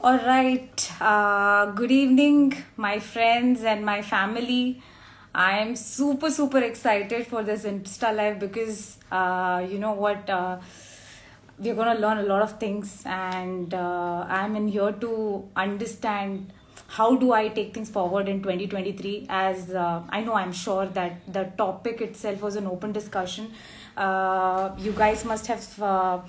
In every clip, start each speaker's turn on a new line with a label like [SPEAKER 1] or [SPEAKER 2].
[SPEAKER 1] All right. Good evening, my friends and my family. I am super excited for this Insta live because you know what? We're gonna learn a lot of things, and I'm in here to understand how do I take things forward in 2023. As I know, I'm sure that the topic itself was an open discussion. You guys must have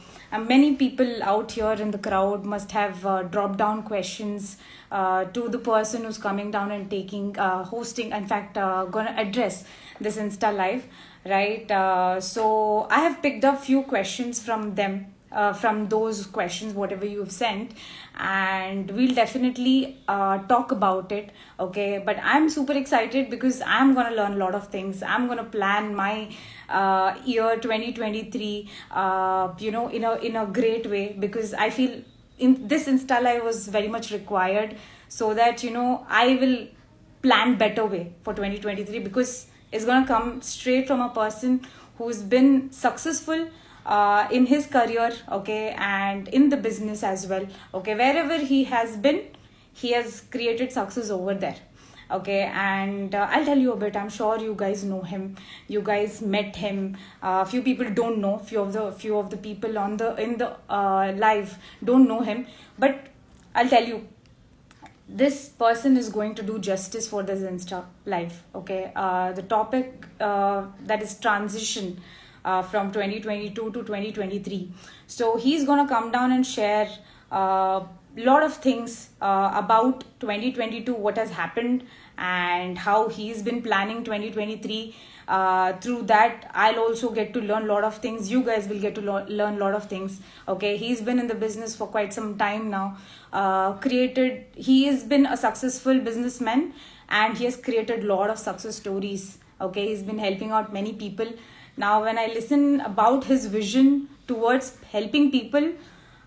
[SPEAKER 1] many people out here in the crowd must have drop down questions to the person who's coming down and taking hosting, in fact gonna address this Insta live, right? So I have picked up few questions from them, from those questions whatever you've sent, and we'll definitely talk about it. Okay, but I'm super excited because I'm gonna learn a lot of things. I'm gonna plan my year 2023 in a great way, because I feel in this Insta live was very much required, so that I will plan better way for 2023, because it's gonna come straight from a person who's been successful in his career, okay, and in the business as well. Okay, wherever he has been, he has created success over there. Okay, and I'll tell you a bit. I'm sure you guys know him, you guys met him. Few people don't know, few of the people on the in the live don't know him, but I'll tell you, this person is going to do justice for this Insta live. Okay, the topic that is transition from 2022 to 2023. So he's gonna come down and share a lot of things about 2022, what has happened, and how he's been planning 2023. Through that, I'll also get to learn a lot of things. You guys will get to learn a lot of things. Okay, he's been in the business for quite some time now. He has been a successful businessman, and he has created a lot of success stories. Okay, he's been helping out many people. Now, when I listen about his vision towards helping people,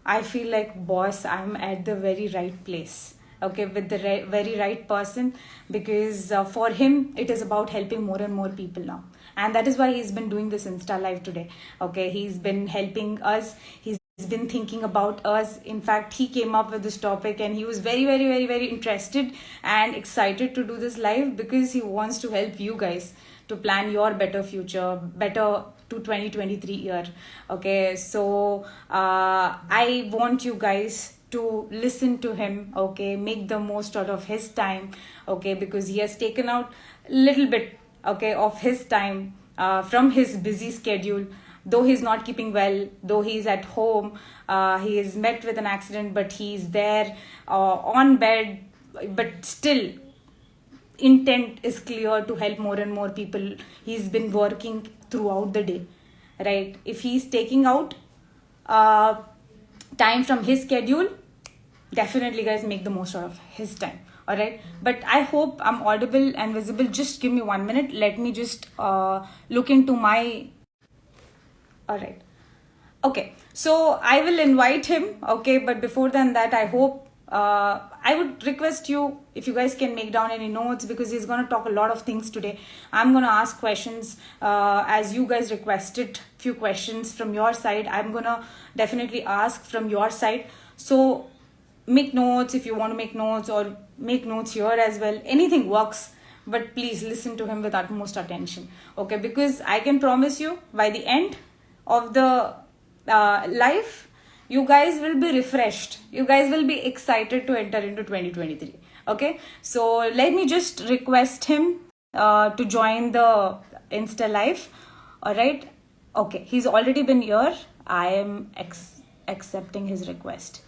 [SPEAKER 1] I feel like, boss, I'm at the very right place. Okay, with the very right person, because for him, it is about helping more and more people now. And that is why he's been doing this Insta live today. Okay, he's been helping us. He's been thinking about us. In fact, he came up with this topic, and he was very interested and excited to do this live, because he wants to help you guys to plan your better future, better to 2023 year. Okay, so I want you guys to listen to him. Okay, make the most out of his time. Okay, because he has taken out a little bit, okay, of his time from his busy schedule. Though he's not keeping well, though he's at home, he is met with an accident, but he's there on bed, but still intent is clear to help more and more people. He's been working throughout the day, right? If he's taking out uh, time from his schedule, definitely guys, make the most out of his time. All right, but I hope I'm audible and visible. Just give me 1 minute, let me just look into my. All right. Okay, so I will invite him. Okay, but before than that, I hope I would request you, if you guys can make down any notes, because he's gonna talk a lot of things today. I'm gonna ask questions as you guys requested few questions from your side. I'm gonna definitely ask from your side. So make notes if you want to make notes, or make notes here as well. Anything works, but please listen to him with utmost attention. Okay, because I can promise you, by the end of the life, you guys will be refreshed, you guys will be excited to enter into 2023. Okay, so let me just request him to join the Insta live. All right, okay, he's already been here. I am accepting his request.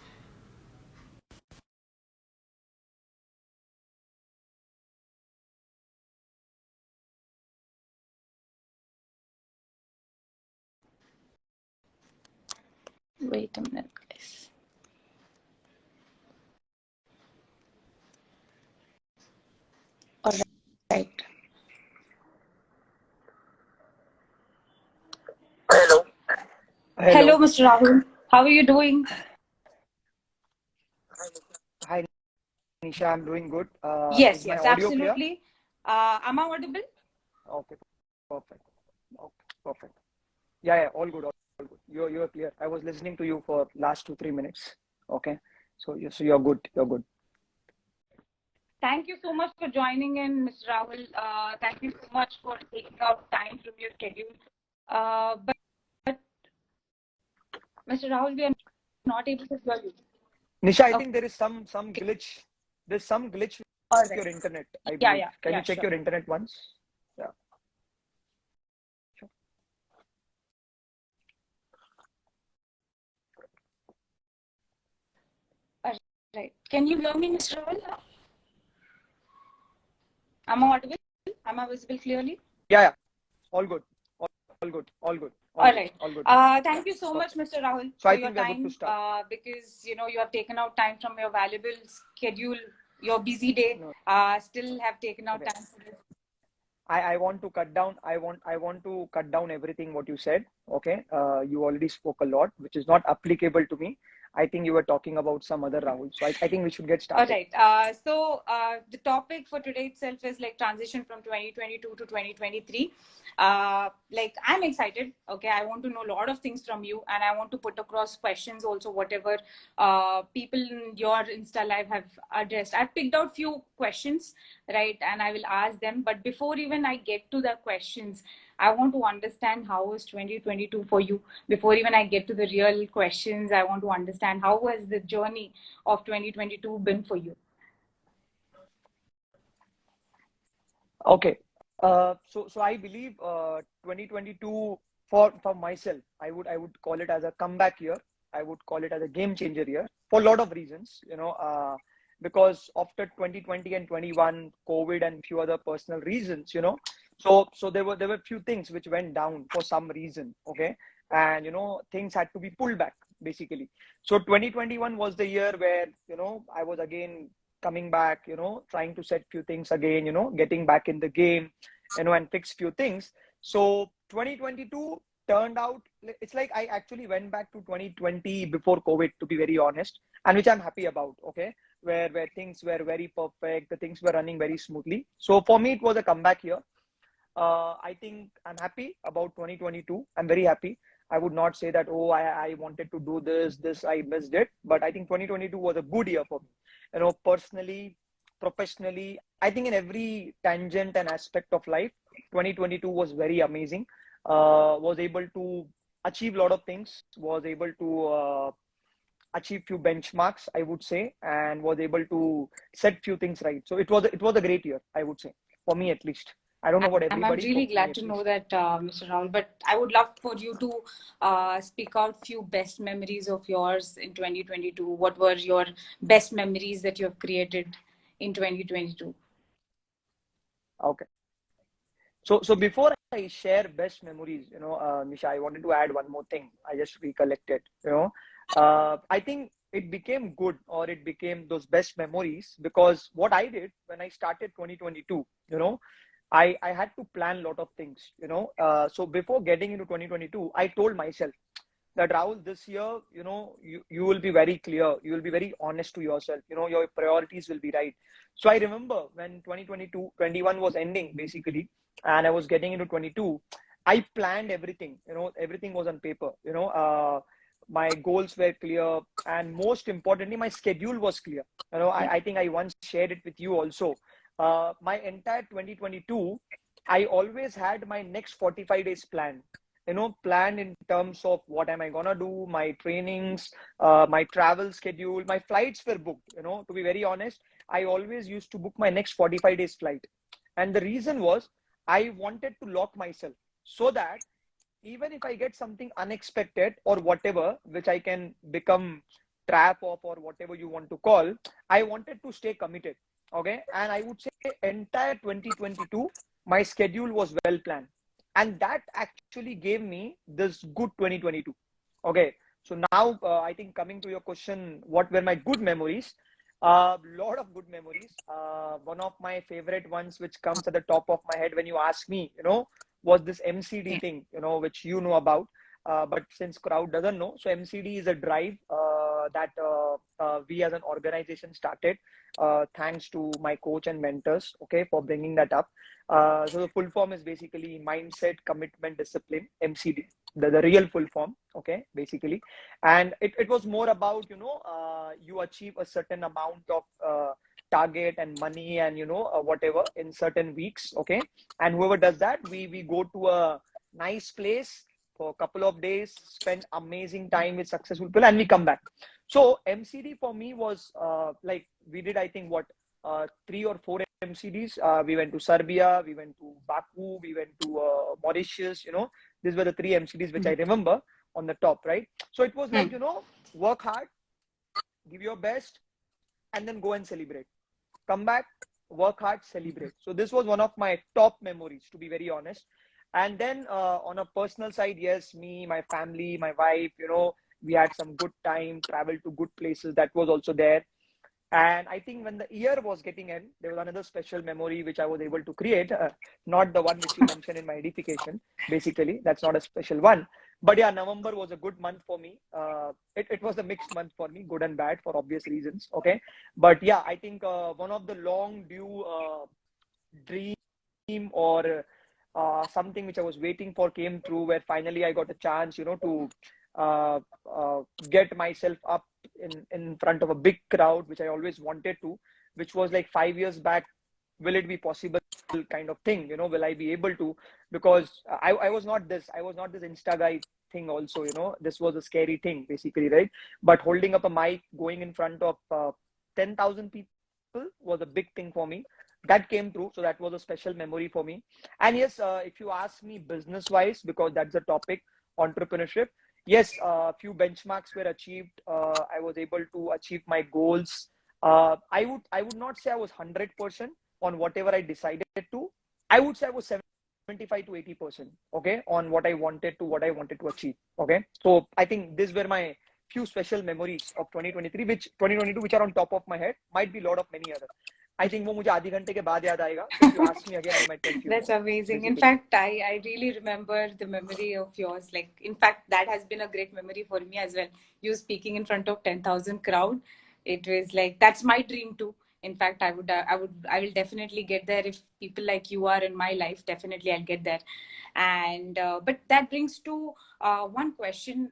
[SPEAKER 1] Wait a minute, guys. All right. Hello,
[SPEAKER 2] Hello.
[SPEAKER 1] Mr. Rahul, how are you doing?
[SPEAKER 2] Hi, Nisha. I'm doing good.
[SPEAKER 1] Yes,
[SPEAKER 2] Is my
[SPEAKER 1] yes,
[SPEAKER 2] audio clear?
[SPEAKER 1] absolutely. Am I audible?
[SPEAKER 2] Okay, perfect. Okay, perfect. Yeah, all good, all good. You're clear. I was listening to you for last 2, 3 minutes. Okay. So you're good. You're good.
[SPEAKER 1] Thank you so much for joining in, Mr. Rahul. Thank you so much for taking out time from your schedule. But Mr. Rahul, we are not able to hear you.
[SPEAKER 2] Nisha, I
[SPEAKER 1] Okay.
[SPEAKER 2] think there is some glitch. There's some glitch
[SPEAKER 1] All
[SPEAKER 2] with
[SPEAKER 1] right.
[SPEAKER 2] your internet, I
[SPEAKER 1] Yeah,
[SPEAKER 2] believe.
[SPEAKER 1] yeah,
[SPEAKER 2] Can you
[SPEAKER 1] yeah,
[SPEAKER 2] check
[SPEAKER 1] sure.
[SPEAKER 2] your internet once? Yeah. Sure.
[SPEAKER 1] All right. Can you hear me, Mr. Rahul? Am I audible? Am I visible clearly?
[SPEAKER 2] Yeah, yeah. All good. All good. All good. All
[SPEAKER 1] All
[SPEAKER 2] good.
[SPEAKER 1] right.
[SPEAKER 2] All good.
[SPEAKER 1] Thank you so much,
[SPEAKER 2] Perfect.
[SPEAKER 1] Mr. Rahul,
[SPEAKER 2] So
[SPEAKER 1] for
[SPEAKER 2] I
[SPEAKER 1] your
[SPEAKER 2] think we are good to
[SPEAKER 1] time.
[SPEAKER 2] start.
[SPEAKER 1] Because you have taken out time from your valuable schedule, your busy day.
[SPEAKER 2] No.
[SPEAKER 1] Still have taken out
[SPEAKER 2] Okay.
[SPEAKER 1] time for this.
[SPEAKER 2] I want to cut down. I want to cut down everything what you said. Okay. You already spoke a lot, which is not applicable to me. I think you were talking about some other Rahul. So I think we should get
[SPEAKER 1] All
[SPEAKER 2] started.
[SPEAKER 1] right. The topic for today itself is like transition from 2022 to 2023. Like I'm excited. Okay, I want to know a lot of things from you, and I want to put across questions also, whatever people in your Insta live have addressed. I've picked out few questions, right, and I will ask them. But before even I get to the questions, I want to understand how is 2022 for you. Before even I get to the real questions, I want to understand how was the journey of 2022 been for you?
[SPEAKER 2] Okay. So I believe 2022 for myself, I would call it as a comeback year. I would call it as a game changer year for a lot of reasons. Because after 2020 and 21, COVID and few other personal reasons. So there were few things which went down for some reason. Okay, and things had to be pulled back basically. So 2021 was the year where I was again coming back, trying to set few things again, getting back in the game, and fix few things. So 2022 turned out, it's like I actually went back to 2020 before COVID, to be very honest, and which I'm happy about, okay, where things were very perfect, the things were running very smoothly. So for me, it was a comeback year. I think I'm happy about 2022. I'm very happy. I would not say that, oh, I wanted to do this, I missed it. But I think 2022 was a good year for me. Personally, professionally, I think in every tangent and aspect of life, 2022 was very amazing. Was able to achieve a lot of things, was able to achieve few benchmarks, I would say, and was able to set few things right. So it was a great year, I would say, for me at least. I don't know about
[SPEAKER 1] I'm
[SPEAKER 2] everybody,
[SPEAKER 1] really
[SPEAKER 2] for me
[SPEAKER 1] glad
[SPEAKER 2] at
[SPEAKER 1] to know
[SPEAKER 2] least.
[SPEAKER 1] that, Mr. Rahul. But I would love for you to speak out few best memories of yours in 2022. What were your best memories that you have created in 2022?
[SPEAKER 2] Okay. So before I share best memories, Nisha, I wanted to add one more thing. I just recollected, I think it became good, or it became those best memories, because what I did when I started 2022, I had to plan a lot of things, so before getting into 2022, I told myself that, Rahul, this year, you will be very clear, you will be very honest to yourself, your priorities will be right. So I remember when 2022, 21 was ending basically, and I was getting into 22, I planned everything, everything was on paper, my goals were clear, and most importantly, my schedule was clear. I think I once shared it with you also. My entire 2022, I always had my next 45 days planned, planned in terms of what am I gonna do, my trainings, my travel schedule, my flights were booked. To be very honest, I always used to book my next 45 days flight, and the reason was I wanted to lock myself, so that even if I get something unexpected or whatever, which I can become trap of, or whatever you want to call, I wanted to stay committed. Okay, and I would say entire 2022, my schedule was well planned, and that actually gave me this good 2022. Okay, so now I think, coming to your question, what were my good memories? A lot of good memories. One of my favorite ones, which comes at the top of my head when you ask me, was this MCD thing, which you know about. But since crowd doesn't know, so MCD is a drive that we as an organization started. Thanks to my coach and mentors, okay, for bringing that up. So the full form is basically mindset, commitment, discipline, MCD. the real full form, okay, basically. And it was more about, you achieve a certain amount of target and money and, whatever in certain weeks, okay. And whoever does that, we go to a nice place for a couple of days, spend amazing time with successful people, and we come back. So MCD for me was like, we did, I think, what, 3 or 4 MCDs. We went to Serbia, we went to Baku, we went to Mauritius. These were the 3 MCDs which I remember on the top, right? So it was like, work hard, give your best, and then go and celebrate. Come back, work hard, celebrate. So this was one of my top memories, to be very honest. And then on a personal side, yes, me, my family, my wife, we had some good time, traveled to good places. That was also there. And I think when the year was getting end, there was another special memory which I was able to create. Not the one which you mentioned in my edification, basically. That's not a special one. But yeah, November was a good month for me. It was a mixed month for me, good and bad for obvious reasons. Okay. But yeah, I think one of the long due dream or something which I was waiting for came true, where finally I got a chance, to uh, get myself up in front of a big crowd, which I always wanted to, which was like 5 years back. Will it be possible, kind of thing? Will I be able to? Because I was not this. I was not this Insta guy thing. Also, this was a scary thing, basically, right? But holding up a mic, going in front of 10,000 people was a big thing for me. That came true. So that was a special memory for me. And yes, if you ask me business wise, because that's the topic, entrepreneurship. Yes, a few benchmarks were achieved. I was able to achieve my goals. I would not say I was 100% on whatever I decided to. I would say I was 75 to 80%, okay, on what I wanted to achieve. Okay. So I think these were my few special memories of 2023, which 2022, which are on top of my head. Might be a lot of many other. I think वो मुझे आधी घंटे के बाद याद आएगा. So if you ask me again, I might tell few
[SPEAKER 1] That's
[SPEAKER 2] more,
[SPEAKER 1] amazing. In
[SPEAKER 2] basically.
[SPEAKER 1] fact, I really remember the memory of yours. Like, in fact, that has been a great memory for me as well. You speaking in front of 10,000 crowd. It was like, that's my dream too. In fact, I will definitely get there if people like you are in my life. Definitely, I'll get there. And but that brings to one question,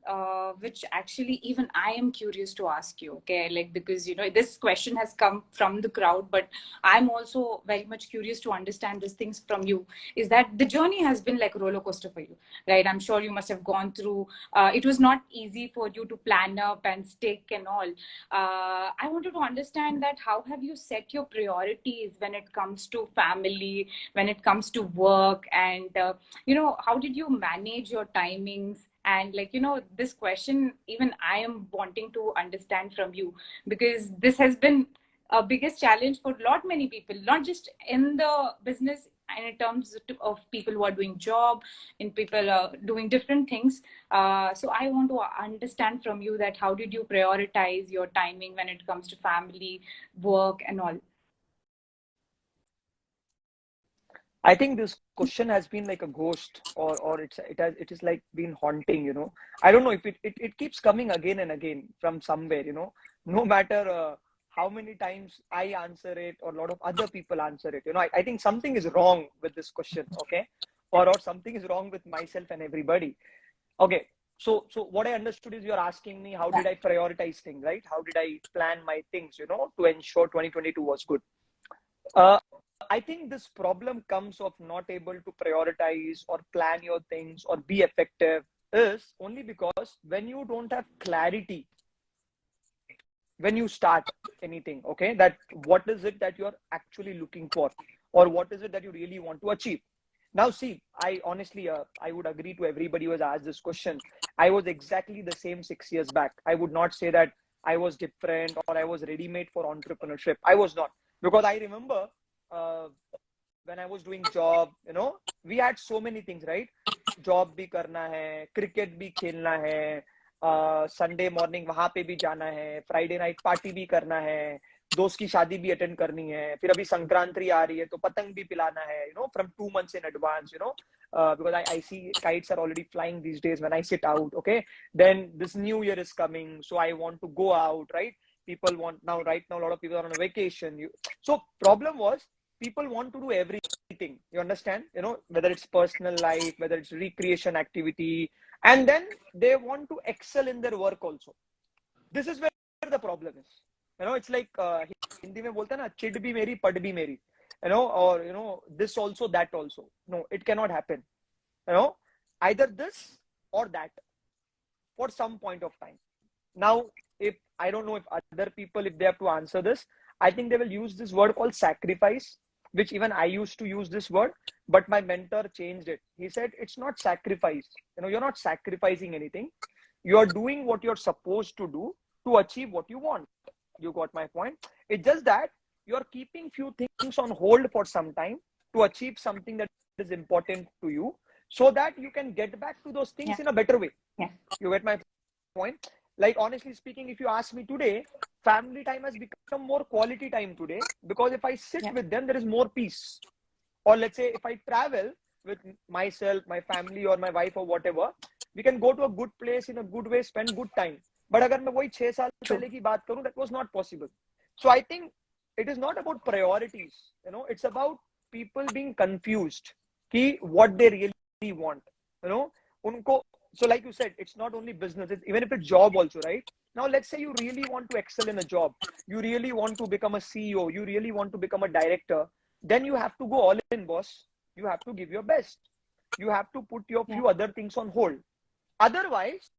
[SPEAKER 1] which actually even I am curious to ask you. Okay, like, because this question has come from the crowd, but I'm also very much curious to understand these things from you. Is that the journey has been like a roller coaster for you, right? I'm sure you must have gone through. It was not easy for you to plan up and stick and all. I wanted to understand that how have you set your priorities when it comes to family, when it comes to work, and how did you manage your timings? And like, this question, even I am wanting to understand from you, because this has been a biggest challenge for lot many people, not just in the business and in terms of people who are doing job, in people doing different things. So I want to understand from you that how did you prioritize your timing when it comes to family, work, and all.
[SPEAKER 2] I think this question has been like a ghost, or it is like been haunting. I don't know if it keeps coming again and again from somewhere. No matter how many times I answer it or a lot of other people answer it. I think something is wrong with this question. Okay, or something is wrong with myself and everybody. Okay. So what I understood is you're asking me how did I prioritize things, right? How did I plan my things, to ensure 2022 was good. Uh, I think this problem comes of not able to prioritize or plan your things or be effective is only because when you don't have clarity when you start anything, okay, that what is it that you're actually looking for, or what is it that you really want to achieve. Now, see, I honestly, I would agree to everybody who has asked this question. I was exactly the same 6 years back. I would not say that I was different or I was ready made for entrepreneurship. I was not, because I remember uh, when I was doing job, we had so many things, right? Job भी करना है, cricket भी खेलना है, Sunday morning वहां पे भी जाना है, फ्राइडे नाइट पार्टी भी करना है, दोस्त की शादी भी अटेंड करनी है, फिर अभी संक्रांति आ रही है तो पतंग भी पिलाना है, from 2 months in advance, because I see kites are already flying these days when I sit out, okay? Then this new year is coming, so I want to go out, right? People want now, right now, a lot of people are on a vacation. So problem was people want to do everything. You understand? Whether it's personal life, whether it's recreation activity, and then they want to excel in their work also. This is where the problem is. It's like Hindi में बोलते हैं ना, चिढ़ भी मेरी पढ़ भी मेरी, or this also, that also. No, it cannot happen. Either this or that for some point of time. Now, if I don't know if other people, if they have to answer this, I think they will use this word called sacrifice, which even I used to use this word, but my mentor changed it. He said it's not sacrifice. You're not sacrificing anything. You're doing what you're supposed to do to achieve what you want. You got my point? It's just that you're keeping few things on hold for some time to achieve something that is important to you, so that you can get back to those things in a better way. You get my point? Like, honestly speaking, if you ask me today, family time has become more quality time today, because if I sit with them, there is more peace. Or let's say if I travel with myself, my family, or my wife, or whatever, we can go to a good place in a good way, spend good time. But अगर मैं वही 6 साल पहले की बात करूं, that was not possible. So I think it is not about priorities. It's about people being confused कि what they really want. उनको, so like you said, it's not only business, even if it's job also, right? Now let's say you really want to excel in a job, you really want to become a CEO, you really want to become a director, then you have to go all in, boss. You have to give your best. You have to put your few other things on hold. Otherwise,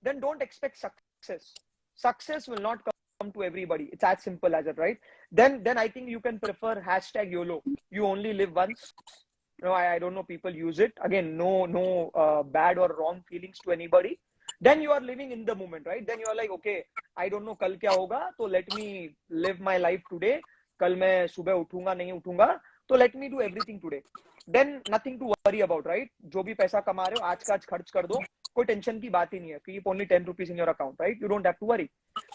[SPEAKER 2] then don't expect success. Success will not come to everybody. It's as simple as it, right? Then I think you can prefer hashtag YOLO. You only live once. I don't know, people use it. Again, no bad or wrong feelings to anybody. Then you are living in the moment, right? Then you are like, okay, I don't know kal kya hoga, so let me live my life today. कल मैं सुबह उठूंगा नहीं उठूंगा, तो let me do everything today. Then nothing to worry about, right? जो भी पैसा कमा रहे हो आज का आज खर्च कर दो, कोई टेंशन की बात ही नहीं है. Keep only 10 rupees in your account, right? You don't have to worry.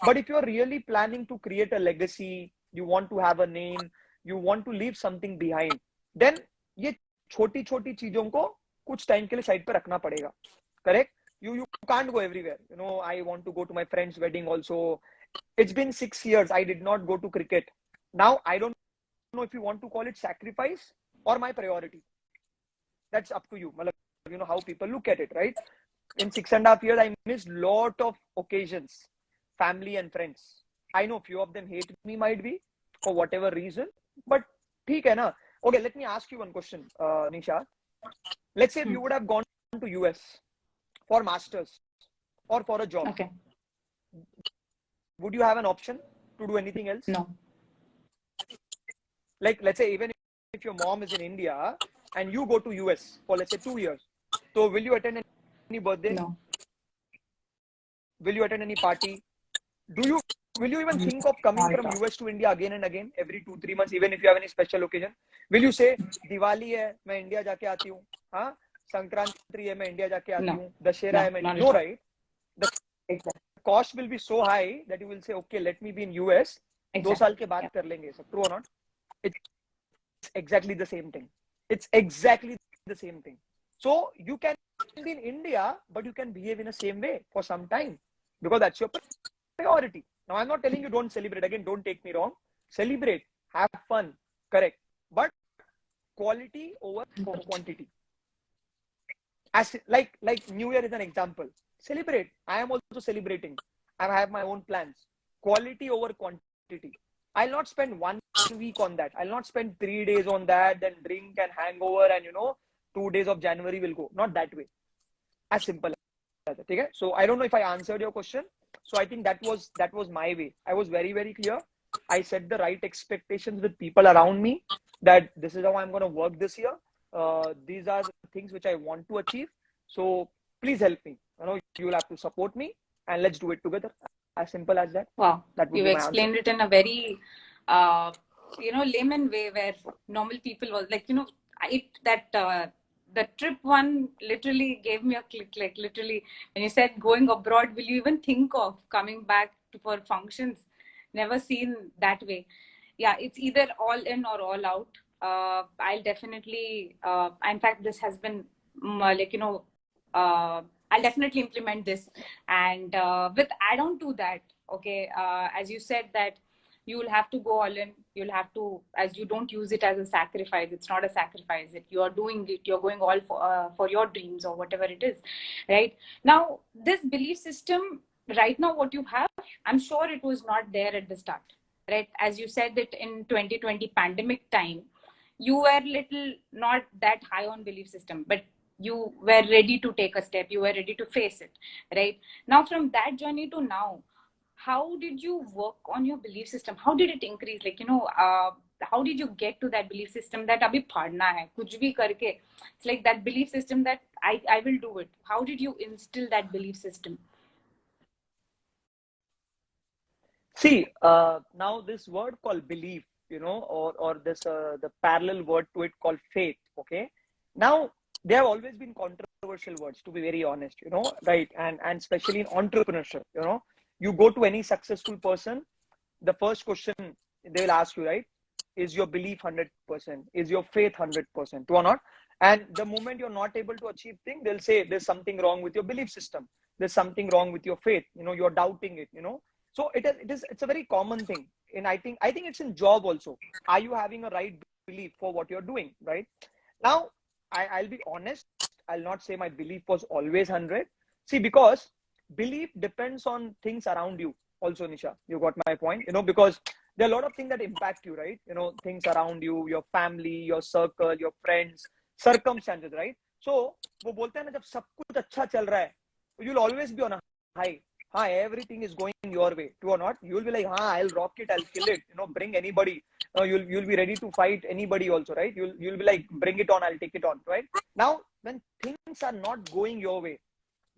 [SPEAKER 2] But if you're really planning to create a legacy, you want to have a name, you want to leave something behind, then ये छोटी छोटी चीजों को कुछ time के लिए side पे रखना पड़ेगा. Correct? You can't go everywhere. I want to go to my friend's wedding also. It's been 6 years. I did not go to cricket. Now, I don't know if you want to call it sacrifice or my priority. That's up to you. How people look at it, right? In 6.5 years, I missed lot of occasions, family and friends. I know few of them hate me, might be, for whatever reason, but theek hai na. Okay, let me ask you one question, Nisha. Let's say if you would have gone to US for masters or for a job,
[SPEAKER 1] Okay.
[SPEAKER 2] would you have an option to do anything else?
[SPEAKER 1] No.
[SPEAKER 2] Like, let's say even if your mom is in India and you go to US for, let's say, 2 years, so will you attend any birthday?
[SPEAKER 1] No.
[SPEAKER 2] Will you attend any party? Will you even think of coming from US to India again and again every 2-3 months, even if you have any special occasion? Will you say Diwali है मैं India जाके आती हूँ, हाँ संक्रांति है मैं India जाके आती हूँ, दशहरा है मैं, no, right? The cost will be so high that you will say, okay, let me be in US. 2 साल के बाद कर लेंगे सब. True or not? It's exactly the same thing. It's exactly the same thing. So you can be in India, but you can behave in the same way for some time, because that's your priority. Now, I'm not telling you don't celebrate. Again, don't take me wrong. Celebrate, have fun, correct. But quality over quantity. As like New Year is an example. Celebrate. I am also celebrating. I have my own plans. Quality over quantity. I'll not spend 1 week on that. I'll not spend 3 days on that, then drink and hangover, and 2 days of January will go. Not that way. As simple as that. Okay? So I don't know if I answered your question. So I think that was my way. I was very, very clear. I set the right expectations with people around me, that this is how I'm going to work this year. These are the things which I want to achieve. So please help me. You will have to support me, and let's do it together. As simple as that.
[SPEAKER 1] Wow.
[SPEAKER 2] That would
[SPEAKER 1] You
[SPEAKER 2] be my
[SPEAKER 1] explained
[SPEAKER 2] answer.
[SPEAKER 1] it in a very, layman way, where normal people was like, the trip one literally gave me a click. Like, literally, when you said going abroad, will you even think of coming back for functions? Never seen that way. Yeah, it's either all in or all out. I'll definitely, in fact, this has been I'll definitely implement this. And with add on to that, okay, as you said that you will have to go all in. You'll have to, as you don't use it as a sacrifice. It's not a sacrifice. You are doing it. You're going all for your dreams or whatever it is, right? Now, this belief system, right now, what you have, I'm sure it was not there at the start, right? As you said that in 2020 pandemic time, you were little not that high on belief system, but you were ready to take a step. You were ready to face it, right? Now, from that journey to now, how did you work on your belief system? How did it increase? Like, how did you get to that belief system that abhi padna hai, kuch bhi karke? It's like that belief system that I will do it. How did you instill that belief system?
[SPEAKER 2] See, now this word called belief, or this the parallel word to it called faith. Okay, now they have always been controversial words, to be very honest. Right, and especially in entrepreneurship. You go to any successful person, the first question they will ask you, right, is your belief 100%? Is your faith 100%? Or not? And the moment you're not able to achieve things, they'll say there's something wrong with your belief system. There's something wrong with your faith. You're doubting it. So it's a very common thing. And I think it's in job also. Are you having a right belief for what you're doing, right? Now, I'll be honest. I'll not say my belief was always 100. See, because belief depends on things around you. Also, Nisha, you got my point. Because there are a lot of things that impact you, right? Things around you, your family, your circle, your friends, circumstances, right? So, वो बोलते हैं ना, जब सब कुछ अच्छा चल रहा है, you'll always be on a high. Hi, everything is going your way. True or not? You'll be like, I'll rock it, I'll kill it. Bring anybody. You'll be ready to fight anybody also, right? You'll be like, bring it on, I'll take it on, right? Now, when things are not going your way,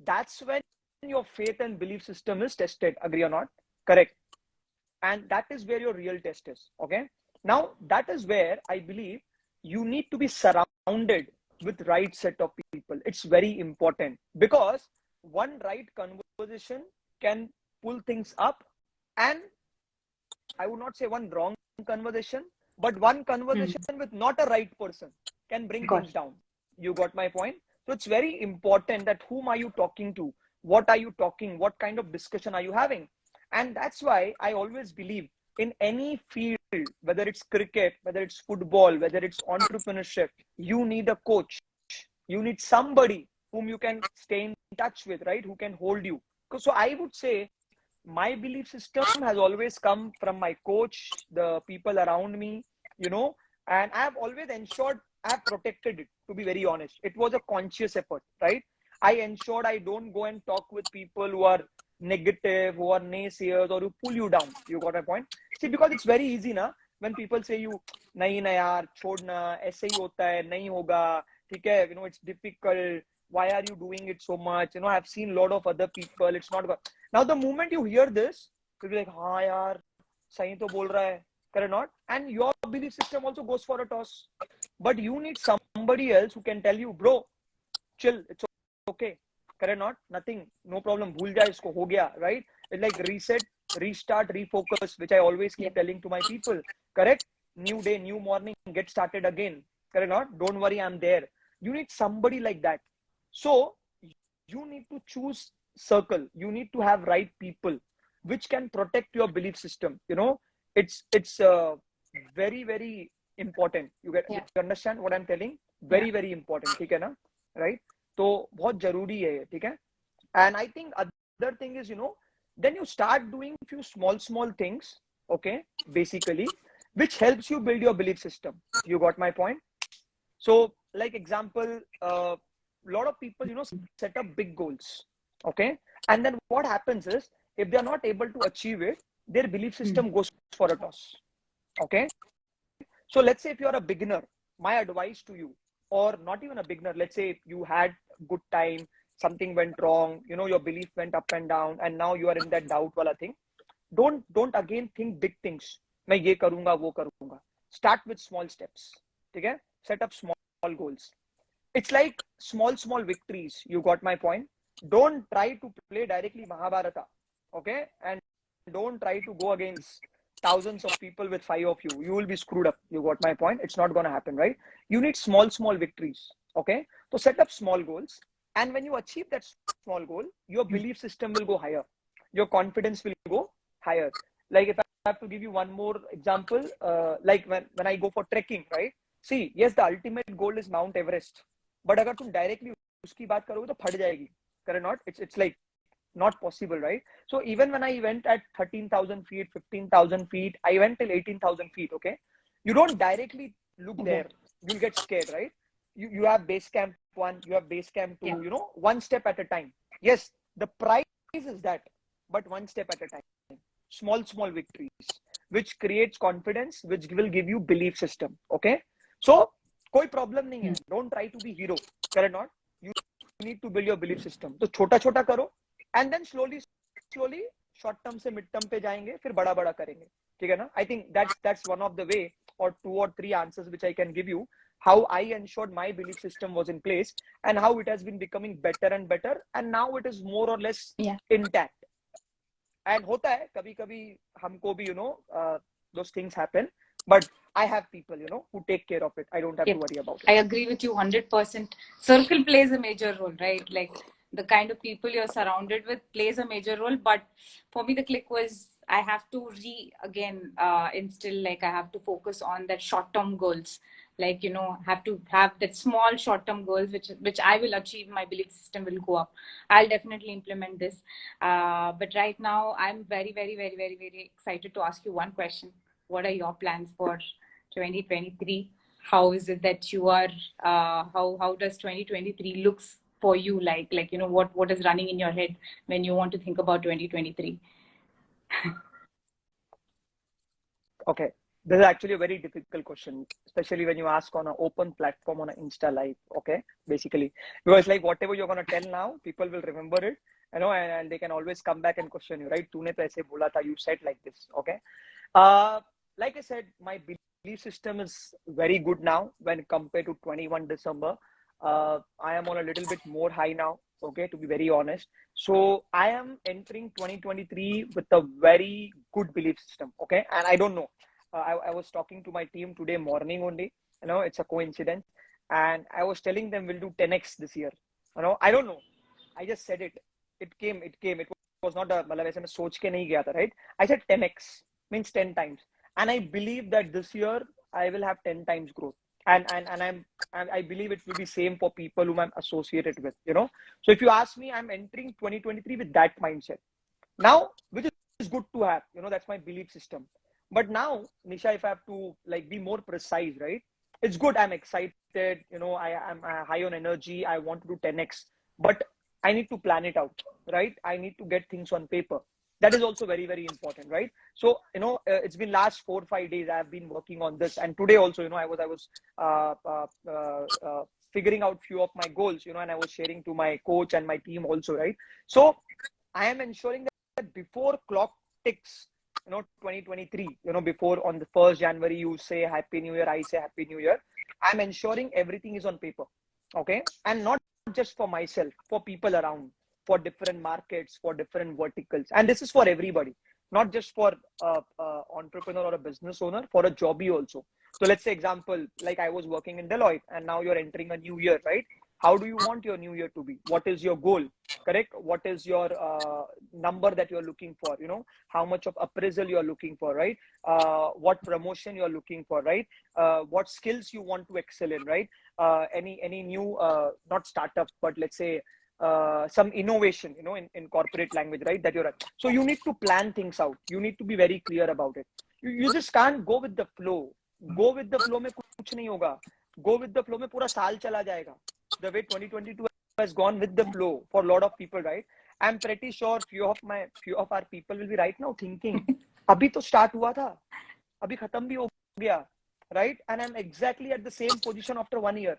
[SPEAKER 2] that's when your faith and belief system is tested. Agree or not? Correct. And that is where your real test is. Okay. Now, that is where I believe you need to be surrounded with right set of people. It's very important, because one right conversation can pull things up, and I would not say one wrong conversation, but one conversation with not a right person can bring
[SPEAKER 1] Got
[SPEAKER 2] things down. You got my point? So it's very important that whom are you talking to? What are you talking? What kind of discussion are you having? And that's why I always believe in any field, whether it's cricket, whether it's football, whether it's entrepreneurship, you need a coach. You need somebody whom you can stay in touch with, right? Who can hold you. So I would say my belief system has always come from my coach, the people around me, and I have always ensured I have protected it, to be very honest. It was a conscious effort, right? I ensured I don't go and talk with people who are negative, who are naysayers, or who pull you down. You got my point? See, because it's very easy, na, when people say you, nahi na yaar, chodna, aise hi hota hai, nahi hoga, theek hai, it's difficult. Why are you doing it so much? I've seen a lot of other people. It's not good. Now, the moment you hear this, you'll be like, हाँ यार, सही तो बोल रहा है, correct not? And your belief system also goes for a toss. But you need somebody else who can tell you, bro, chill, it's okay, correct not? Nothing, no problem, भूल जा इसको, हो गया, right? It's like reset, restart, refocus, which I always keep telling to my people, correct? New day, new morning, get started again, correct not? Don't worry, I'm there. You need somebody like that. So you need to choose circle. You need to have right people which can protect your belief system. It's very, very important. You understand what I'm telling? Very, very important. ठीक है ना? Right? तो बहुत जरूरी है ये, ठीक है? And I think other thing is, then you start doing few small things, okay, basically, which helps you build your belief system. You got my point? So, like example, a lot of people, set up big goals, okay, and then what happens is, if they are not able to achieve it, their belief system goes for a toss, okay. So let's say if you are a beginner, my advice to you, or not even a beginner, let's say you had good time, something went wrong, your belief went up and down, and now you are in that doubt wala thing. Don't again think big things. मैं ये करूंगा, वो करूंगा. Start with small steps. ठीक है? Set up small goals. It's like small victories. You got my point? Don't try to play directly Mahabharata, okay? And don't try to go against thousands of people with 5 of you. You will be screwed up. You got my point? It's not going to happen, right? You need small victories, okay? So set up small goals. And when you achieve that small goal, your belief system will go higher. Your confidence will go higher. Like if have to give you one more example. Like when I go for trekking, right? See, yes, the ultimate goal is Mount Everest. But अगर तुम directly उसकी बात करोगे तो फट जाएगी. Correct not? It's like not possible, right? So even when I went at 13,000 feet, 15,000 feet, I went till 18,000 feet. Okay, you don't directly look
[SPEAKER 1] Okay.
[SPEAKER 2] there. You'll get scared, right? You have base camp 1, you have base camp 2.
[SPEAKER 1] Yeah.
[SPEAKER 2] You know, one step at a time. Yes, the prize is that, but one step at a time. Small victories, which creates confidence, which will give you belief system. Okay, so कोई problem नहीं है. Don't try to be hero. Correct not? You need to build your belief system. तो छोटा छोटा करो, and then slowly short term से mid term पे जाएंगे, फिर बड़ा बड़ा करेंगे. ठीक है ना? I think that's one of the way, or 2 or 3 answers which I can give you, how I ensured my belief system was in place and how it has been becoming better and better, and now it is more or less intact. And होता है कभी कभी हमको भी, those things happen, but I have people, who take care of it. I don't have to worry about it.
[SPEAKER 1] I agree with you 100%. Circle plays a major role, right? Like the kind of people you're surrounded with plays a major role. But for me, the click was I have to instill, like I have to focus on that short-term goals. Like, have to have that small short-term goals, which I will achieve. My belief system will go up. I'll definitely implement this. But right now, I'm very, very, very, very, very excited to ask you one question. What are your plans for 2023? How is it that you are? How does 2023 looks for you? Like what is running in your head when you want to think about 2023?
[SPEAKER 2] Okay, this is actually a very difficult question, especially when you ask on an open platform on an Insta live. Okay, basically, because like whatever you're gonna tell now, people will remember it, and they can always come back and question you, right? तूने तो ऐसे बोला था, you said like this. Okay, like I said, my belief system is very good now when compared to 21 December. I am on a little bit more high now. Okay, to be very honest. So I am entering 2023 with a very good belief system. Okay, and I don't know. I was talking to my team today morning only. It's a coincidence, and I was telling them we'll do 10x this year. I don't know. I just said it. It came. It was not a मतलब ऐसे मैं सोच के नहीं गया था, right? I said 10x means 10 times, and I believe that this year I will have 10 times growth. And I believe it will be same for people whom I'm associated with. So if you ask me, I'm entering 2023 with that mindset now, which is good to have. That's my belief system. But now, Nisha, if I have to like be more precise, right? It's good. I'm excited. I'm high on energy. I want to do 10x, but I need to plan it out, right? I need to get things on paper. That is also very, very important, right? So it's been last 4 or 5 days I have been working on this, and today also, I was figuring out few of my goals, and I was sharing to my coach and my team also, right? So I am ensuring that before clock ticks, 2023, before on the 1st January you say Happy New Year, I say Happy New Year. I'm ensuring everything is on paper, okay, and not just for myself, for people around, for different markets, for different verticals. And this is for everybody, not just for entrepreneur or a business owner, for a jobby also. So let's say example, like I was working in Deloitte and now you're entering a new year, right? How do you want your new year to be? What is your goal? Correct? What is your number that you're looking for? How much of appraisal you're looking for, right? What promotion you're looking for, right? What skills you want to excel in, right? Any new, not startup, but let's say some innovation, in corporate language, right? That you're at. So you need to plan things out. You need to be very clear about it. You just can't go with the flow. Go with the flow में कुछ नहीं होगा. Go with the flow में पूरा साल चला जाएगा. The way 2022 has gone with the flow for a lot of people, right? I'm pretty sure few of our people will be right now thinking, अभी तो start हुआ था, अभी खत्म भी हो गया, right? And I'm exactly at the same position after 1 year,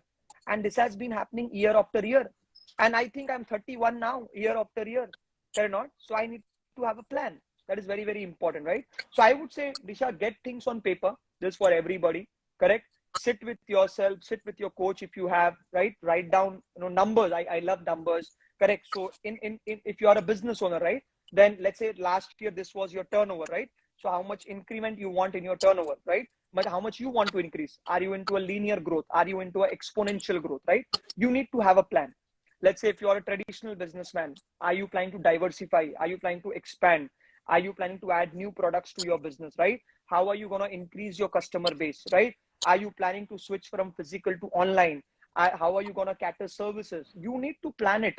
[SPEAKER 2] and this has been happening year after year. And I think I'm 31 now, year after year. Fair not? So I need to have a plan. That is very, very important, right? So I would say, Disha, get things on paper. This is for everybody, correct? Sit with yourself, sit with your coach if you have, right? Write down, numbers. I love numbers, correct? So if you are a business owner, right? Then let's say last year, this was your turnover, right? So how much increment you want in your turnover, right? But how much you want to increase? Are you into a linear growth? Are you into an exponential growth, right? You need to have a plan. Let's say if you are a traditional businessman, are you planning to diversify? Are you planning to expand? Are you planning to add new products to your business, right? How are you going to increase your customer base, right? Are you planning to switch from physical to online? How are you going to cater services? You need to plan it.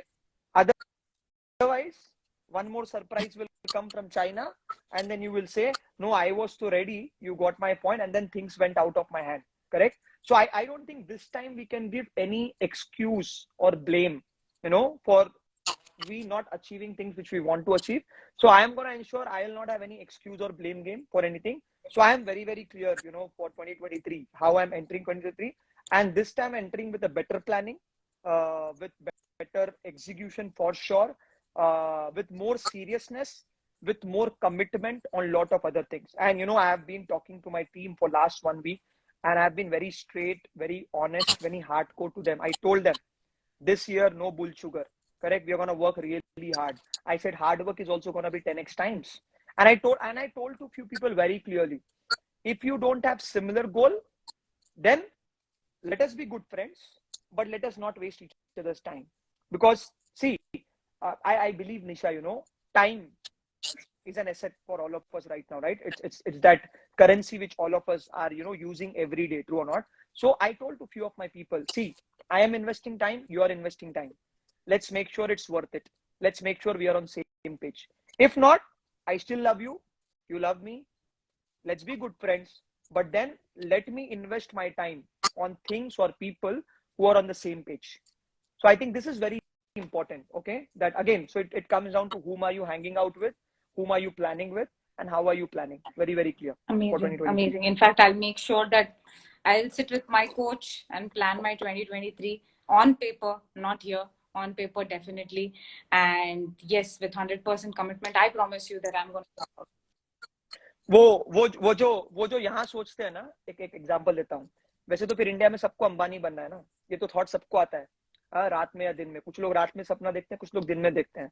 [SPEAKER 2] Otherwise, one more surprise will come from China, and then you will say, no, I was so ready, you got my point, and then things went out of my hand. Correct? So I don't think this time we can give any excuse or blame, for we not achieving things which we want to achieve. So I am going to ensure I will not have any excuse or blame game for anything. So I am very, very clear, for 2023, how I'm entering 2023. And this time entering with a better planning, with better execution for sure, with more seriousness, with more commitment on a lot of other things. And, I have been talking to my team for last 1 week, and I've been very straight, very honest, very hardcore to them. I told them this year, no bull sugar. Correct? We are going to work really hard. I said hard work is also going to be 10x times. And I told to few people very clearly, if you don't have similar goal, then let us be good friends, but let us not waste each other's time. Because see, I believe, Nisha, time is an asset for all of us right now, right? It's that currency which all of us are, using every day, true or not? So I told to few of my people, see, I am investing time, you are investing time. Let's make sure it's worth it. Let's make sure we are on same page. If not, I still love you. You love me. Let's be good friends. But then let me invest my time on things or people who are on the same page. So I think this is very important. Okay. That again, so it comes down to whom are you hanging out with, whom are you planning with, and how are you planning? Very, very clear.
[SPEAKER 1] Amazing, amazing. In fact, I'll make sure that I'll sit with my coach and plan my 2023 on paper, not here, on paper, definitely. And yes, with 100% commitment, I promise you that I'm going to.
[SPEAKER 2] वो जो यहाँ सोचते हैं ना, एक example देता हूँ. वैसे तो फिर इंडिया में सबको अंबानी बनना है ना, ये तो थॉट सबको आता है, रात में या दिन में. कुछ लोग रात में सपना देखते हैं, कुछ लोग दिन में देखते हैं.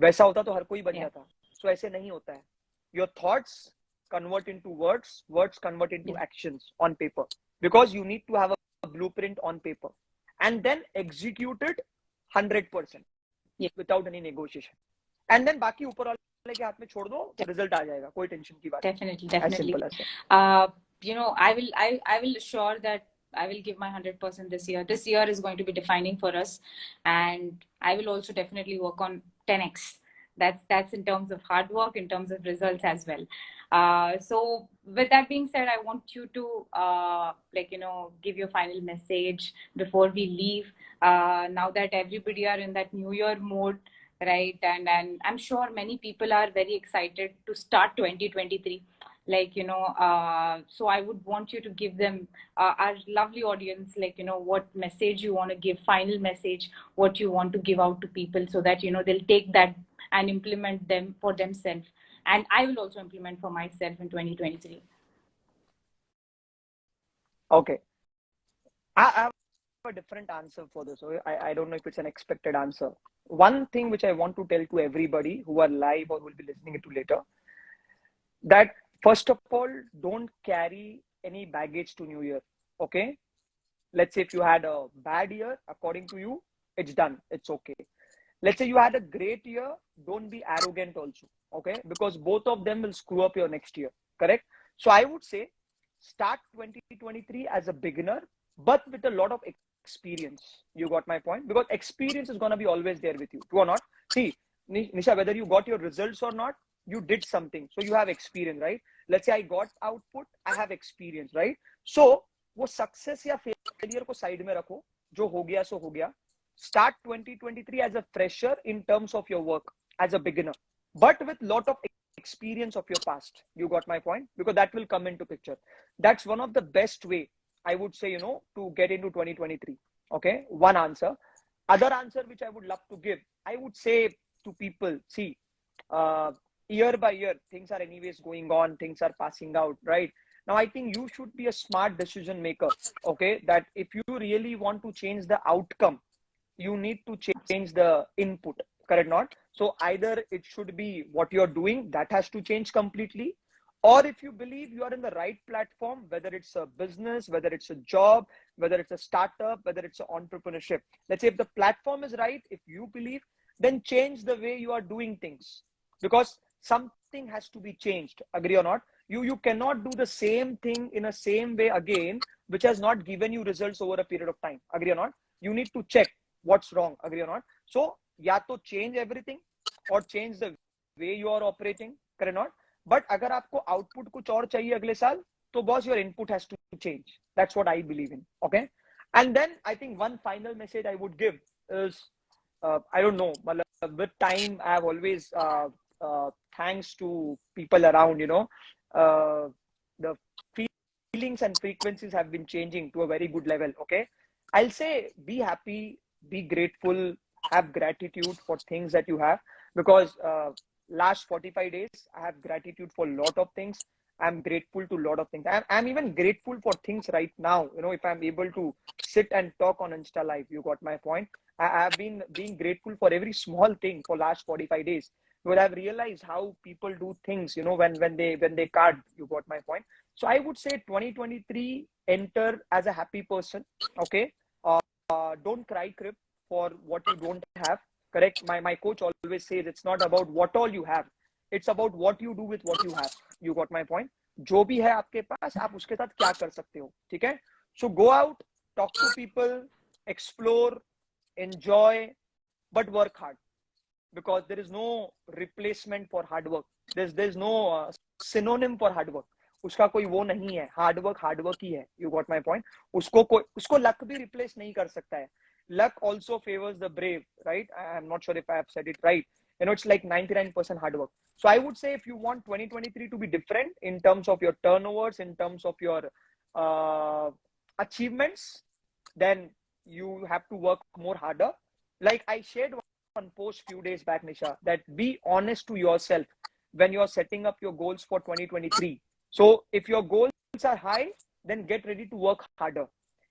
[SPEAKER 2] वैसा होता तो हर कोई बन जाता. सो ऐसे नहीं होता है. Your thoughts convert into words, words convert into actions on paper, because you need to have a blueprint on paper and then execute it 100% without any negotiation. And then बाकी ऊपर वाले के हाथ में छोड़ दो, रिजल्ट आ जाएगा, कोई टेंशन की बात.
[SPEAKER 1] Definitely. I will assure that I will give my 100% this year. This year is going to be defining for us, and I will also definitely work on 10x. That's in terms of hard work, in terms of results as well. So with that being said, I want you to give your final message before we leave. Now that everybody are in that New Year mode, right? And I'm sure many people are very excited to start 2023. So I would want you to give them, our lovely audience, what message you want to give, final message, what you want to give out to people, so that, they'll take that and implement them for themselves. And I will also implement for myself in 2023.
[SPEAKER 2] Okay. I have a different answer for this. I don't know if it's an expected answer. One thing which I want to tell to everybody who are live or will be listening to later, that first of all, don't carry any baggage to New Year. Okay. Let's say if you had a bad year, according to you, it's done. It's okay. Let's say you had a great year, don't be arrogant also, okay? Because both of them will screw up your next year, correct? So I would say start 2023 as a beginner, but with a lot of experience. You got my point? Because experience is going to be always there with you, true or not? See, Nisha, whether you got your results or not, you did something. So you have experience, right? Let's say I got output, I have experience, right? So वो success या failure को side में रखो, जो हो गया सो हो गया. Start 2023 as a fresher in terms of your work, as a beginner, but with lot of experience of your past. You got my point? Because that will come into picture. That's one of the best way, I would say, to get into 2023. Okay, one answer. Other answer which I would love to give, I would say to people, see, year by year, things are anyways going on, things are passing out, right? Now, I think you should be a smart decision maker, okay? That if you really want to change the outcome, you need to change the input, correct? Not so either it should be what you're doing that has to change completely, or if you believe you are in the right platform, whether it's a business, whether it's a job, whether it's a startup, whether it's an entrepreneurship, let's say if the platform is right, if you believe, then change the way you are doing things, because something something has to be changed. Agree or not? You cannot do the same thing in a same way again, which has not given you results over a period of time. Agree or not? You need to check what's wrong. Agree or not? So या तो change everything or change the way you are operating. Correct or not? But अगर आपको output कुछ और चाहिए अगले साल, तो boss, your input has to change. That's what I believe in. Okay. And then I think one final message I would give is, I don't know, with time I have always thanks to people around, the feelings and frequencies have been changing to a very good level. Okay. I'll say be happy, be grateful, have gratitude for things that you have, because last 45 days I have gratitude for a lot of things. I'm grateful to a lot of things. I'm even grateful for things right now. If I'm able to sit and talk on Insta Live, you got my point. I have been being grateful for every small thing for last 45 days. Because I've realized how people do things, when they can't. You got my point. So I would say 2023, enter as a happy person. Okay. Don't cry crib for what you don't have. Correct. My coach always says it's not about what all you have. It's about what you do with what you have. You got my point. जो भी है आपके पास, आप उसके साथ क्या कर सकते हो. ठीक है. So go out, talk to people, explore, enjoy, but work hard, because there is no replacement for hard work. There's no synonym for hard work. उसका कोई वो नहीं है. हार्ड वर्क ही है. You got my point. उसको luck भी replace नहीं कर सकता है. Luck also favors the brave, right? I'm not sure if I have said it right. It's like 99% hard work. So I would say, if you want 2023 to be different in terms of your turnovers, in terms of your achievements, then you have to work more harder. Like I shared one post few days back, Nisha, that be honest to yourself when you're setting up your goals for 2023. So if your goals are high, then get ready to work harder.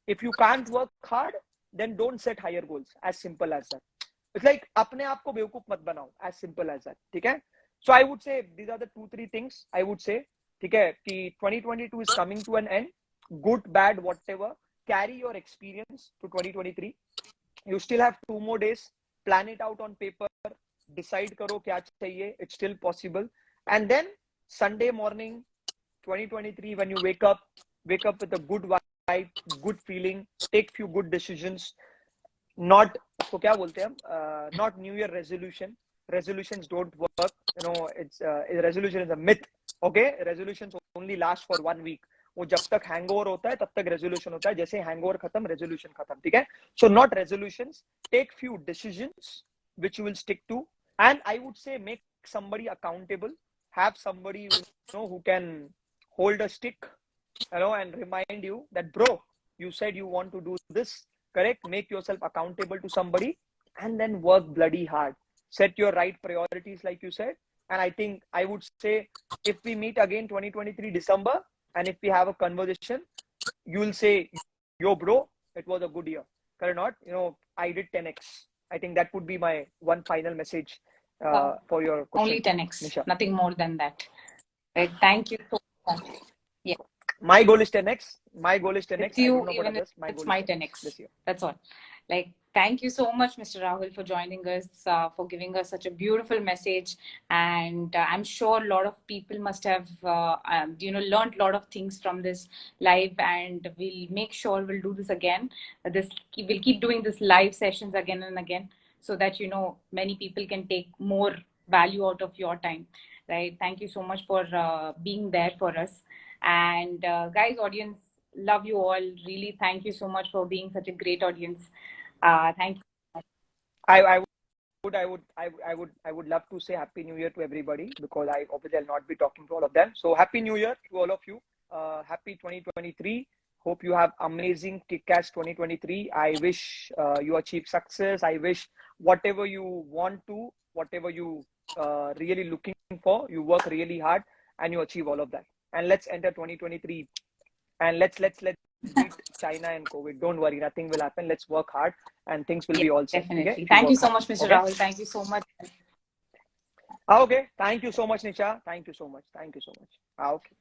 [SPEAKER 2] If you can't work hard, then don't set higher goals. As simple as that. It's like अपने आप को बेवकूफ मत बनाओ. As simple as that. ठीक है? So I would say these are the 2-3 things I would say. ठीक है कि 2022 is coming to an end. Good, bad, whatever. Carry your experience to 2023. You still have 2 more days. Plan it out on paper. Decide करो क्या चाहिए. It's still possible. And then Sunday morning, 2023, when you wake up with a good vibe, good feeling. Take few good decisions. Not तो क्या बोलते हैं हम, not New Year resolution. Resolutions don't work. It's resolution is a myth. Okay, resolutions only last for 1 week. वो जब तक hangover होता है तब तक resolution होता है. जैसे hangover खत्म, resolution खत्म. ठीक है? So not resolutions. Take few decisions which you will stick to, and I would say make somebody accountable. Have somebody who can hold a stick, and remind you that, bro, you said you want to do this. Correct? Make yourself accountable to somebody, and then work bloody hard. Set your right priorities, like you said. And I think I would say, if we meet again 2023 December, and if we have a conversation, you will say, yo, bro, it was a good year. Correct or not? I did 10x. I think that would be my one final message for your question.
[SPEAKER 1] Only 10x,
[SPEAKER 2] Nisha.
[SPEAKER 1] nothing more than that. Right? Thank you so much. Yeah.
[SPEAKER 2] My goal is 10x. My goal is 10x.
[SPEAKER 1] With you,
[SPEAKER 2] I don't know
[SPEAKER 1] even
[SPEAKER 2] about others.
[SPEAKER 1] it's my 10x
[SPEAKER 2] this year.
[SPEAKER 1] That's all. Like, thank you so much, Mr. Rahul, for joining us, for giving us such a beautiful message. And I'm sure a lot of people must have, learned a lot of things from this live. And we'll make sure we'll do this again. We'll keep doing this live sessions again and again, so that many people can take more value out of your time. Right? Thank you so much for being there for us. And guys, audience, love you all. Really, thank you so much for being such a great audience. Thank you.
[SPEAKER 2] I would love to say Happy New Year to everybody, because I obviously I'll not be talking to all of them. So Happy New Year to all of you. Happy 2023. Hope you have amazing kick-ass 2023. I wish you achieve success. I wish whatever you want to, whatever you really looking for, you work really hard and you achieve all of that. And let's enter 2023, and let's beat China and COVID. Don't worry, nothing will happen. Let's work hard, and things will be all set.
[SPEAKER 1] Definitely.
[SPEAKER 2] Okay?
[SPEAKER 1] Thank you so much, Mr. Rahul. Thank you so much.
[SPEAKER 2] Okay. Thank you so much, Nisha. Thank you so much. Okay.